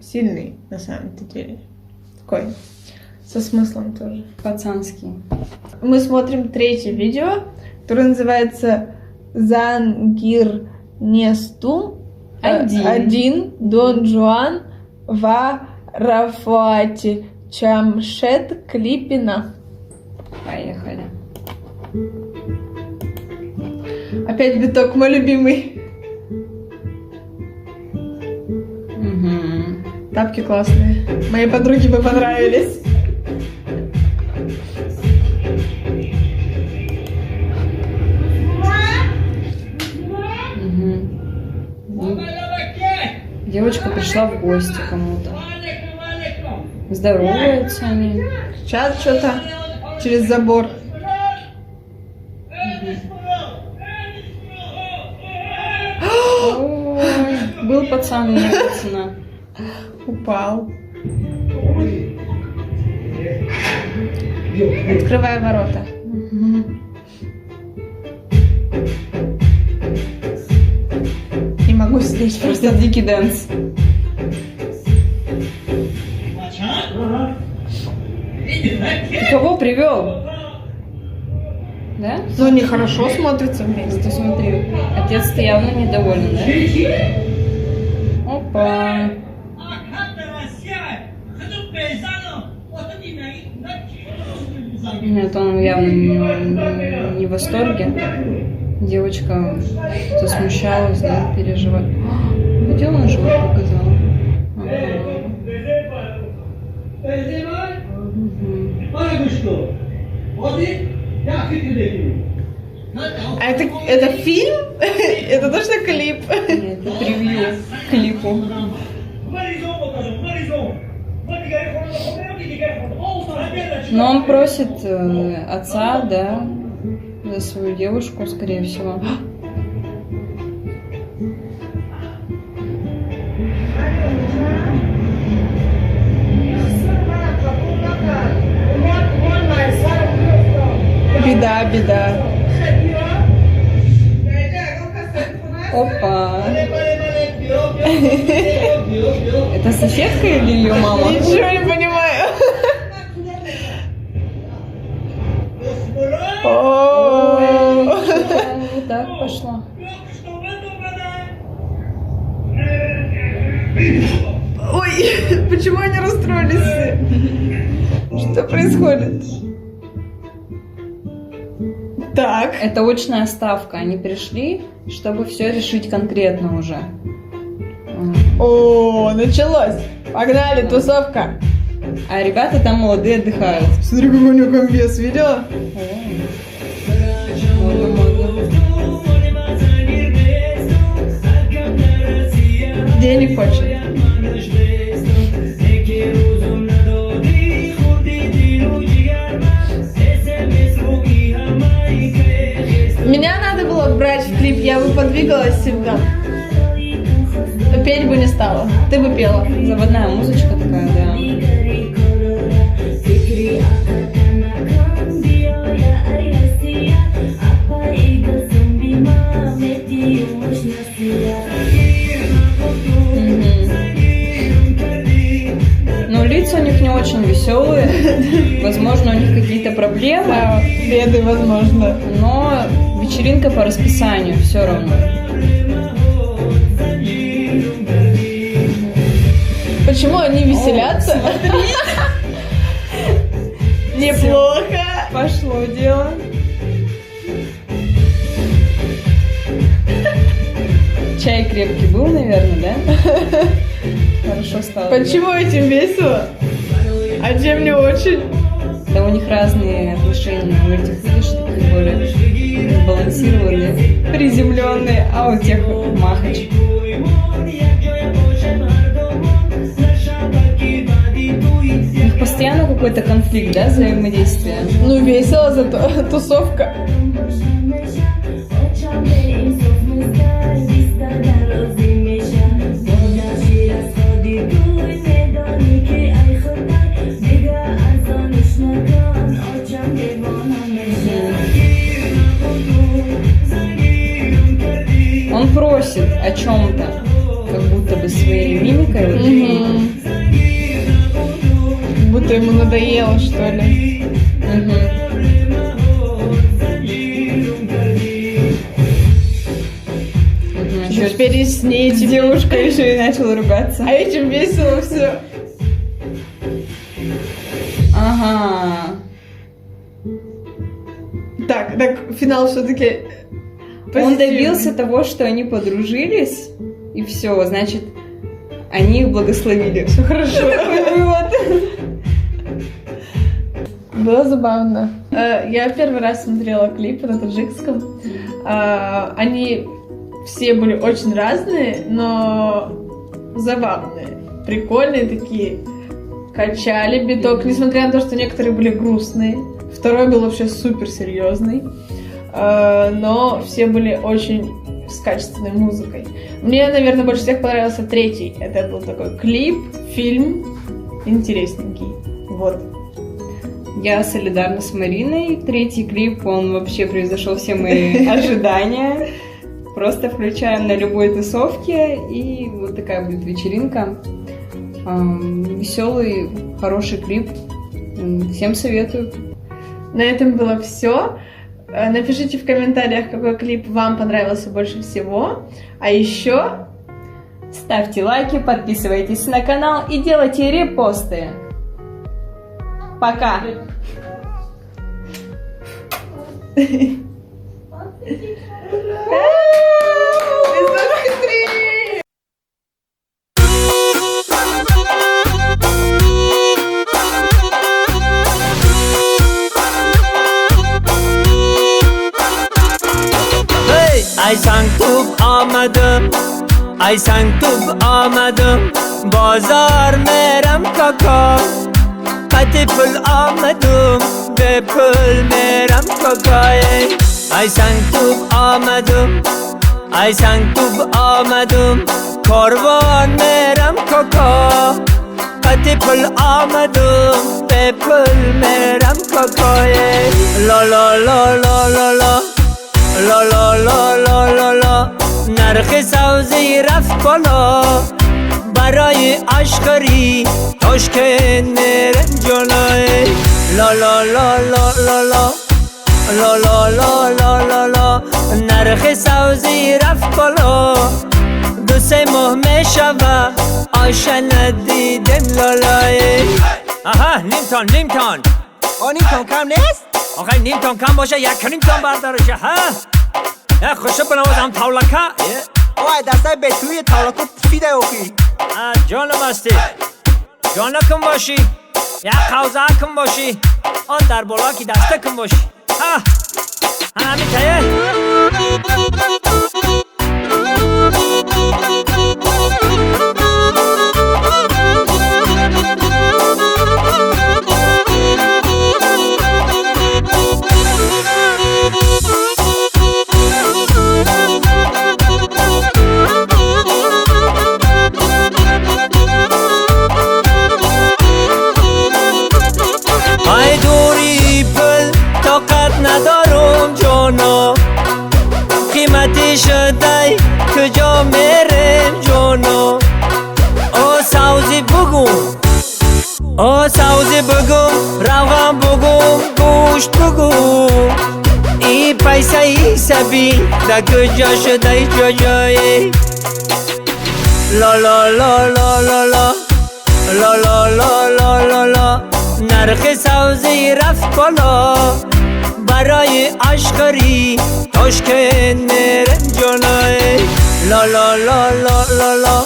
Сильный, на самом-то деле. Такой, со смыслом тоже. Пацанский. Мы смотрим третье видео, которое называется Зангирнесту один Дон Жуан ва Рафаати Чамшед Клипина. Поехали. Опять биток, мой любимый. Угу. Тапки классные. Моей подруге бы понравились. Угу. Девочка пришла в гости кому-то. Здороваются они. Кричат что-то через забор. Ой, был пацан, написано. Упал. Открывай ворота. Не могу сидеть просто. Просто дикий дэнс. Ты кого привел? Да? Но они хорошо смотрятся вместе. Ты смотри, отец-то явно недоволен, да? Опа. Нет, он явно не в восторге. Девочка засмущалась, да, переживает. Где он живот показал? А это фильм? Это точно клип? Нет, это превью к клипу. Но он просит отца, да, за свою девушку, скорее всего. Беда, беда. Опа. Это соседка или ее мама? Ничего не понимаю. О, Вот так пошло. ой, почему они расстроились все? Что происходит? Так. Это очная ставка. Они пришли, чтобы все решить конкретно уже. О, началось. Погнали, тусовка. А ребята там молодые отдыхают. Смотри, какой у него комбез, видела? Модно, модно. Денег хочет. Меня надо было брать в клип, я бы подвигалась всегда. Но петь бы не стала. Ты бы пела. Заводная музычка такая, да. Но лица у них не очень веселые. Возможно, у них какие-то проблемы. Да, беды, возможно. Но вечеринка по расписанию все равно. Почему они веселятся? Неплохо. Пошло дело. Чай крепкий был, наверное, да? Хорошо стало. Почему этим весело? А чем не очень? Да у них разные отношения. У этих, видишь, такие более сбалансированные, приземленные, а у тех махач. У них постоянно какой-то конфликт, да, взаимодействия? Ну, весело зато, тусовка. Он просит о чем-то. как будто бы своей мимикой. Вот такой. Как будто ему надоело, что ли. Теперь и с ней Девушка еще и начала ругаться. А этим весело все. Ага. Так, финал все-таки. Он добился того, что они подружились, и все, значит, они их благословили. Все хорошо. Такой вывод. Было забавно. Я первый раз смотрела клипы на таджикском. Они все были очень разные, но забавные, прикольные такие. Качали биток, несмотря на то, что некоторые были грустные. Второй был вообще супер серьезный. Но все были очень с качественной музыкой. Мне, наверное, больше всех понравился третий. Это был такой клип, фильм интересненький. Вот. Я солидарна с Мариной. Третий клип, он вообще превзошел все мои ожидания. Просто включаем на любой тусовке, и вот такая будет вечеринка. Веселый, хороший клип. Всем советую. На этом было все. Напишите в комментариях, какой клип вам понравился больше всего. А еще ставьте лайки, подписывайтесь на канал и делайте репосты. Пока! ای سنگتوب آمدم ای سنگتوب آمدم بازار میرم کاکا قطع پل آمدم به پل میرم کاکای ای سنگتوب آمدم ای سنگتوب آمدم کاروان میرم کاکا قطع پل آمدم به پل میرم کاکای لا لا لا لا لا لا لا لا لا لا لا لا نرخ سوزی رفت بالا برای اشکری تاشکن میرم جلوی لا لا لا لا لا لا لا لا لا لا لا لا نرخ سوزی رفت بالا دو سه ماه میشوه آش ندیدم لالای آها نیم تان نیم تان کم نیست؟ آخه نیم تان کم باشه یک نیم تان بردارشه ها یک خوشه بنوازم تاولکه آه دسته به توی تاولکه فیده اوکی جانم هستی جانکم باشی یک قوزه کم باشی آن در بالا که دسته کم باشی ها همین تایه ندارم جانا قیمتی شده کجا میرم جانا او سوزی بگم روغم بگم گوشت بگم ای پیسه ای سبیل در کجا شده جای لا لا لا لا لا لا لا لا لا لا لا لا نرخ سوزی رفت بالا برای اشکری تاشکن میرم جلوی لا لا لا لا لا لا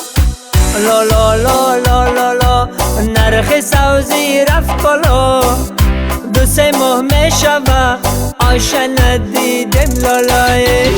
لا لا لا لا لا لا نرخ سوزی رفت بالا دو سه ماه میشوه آش ندیدم لالای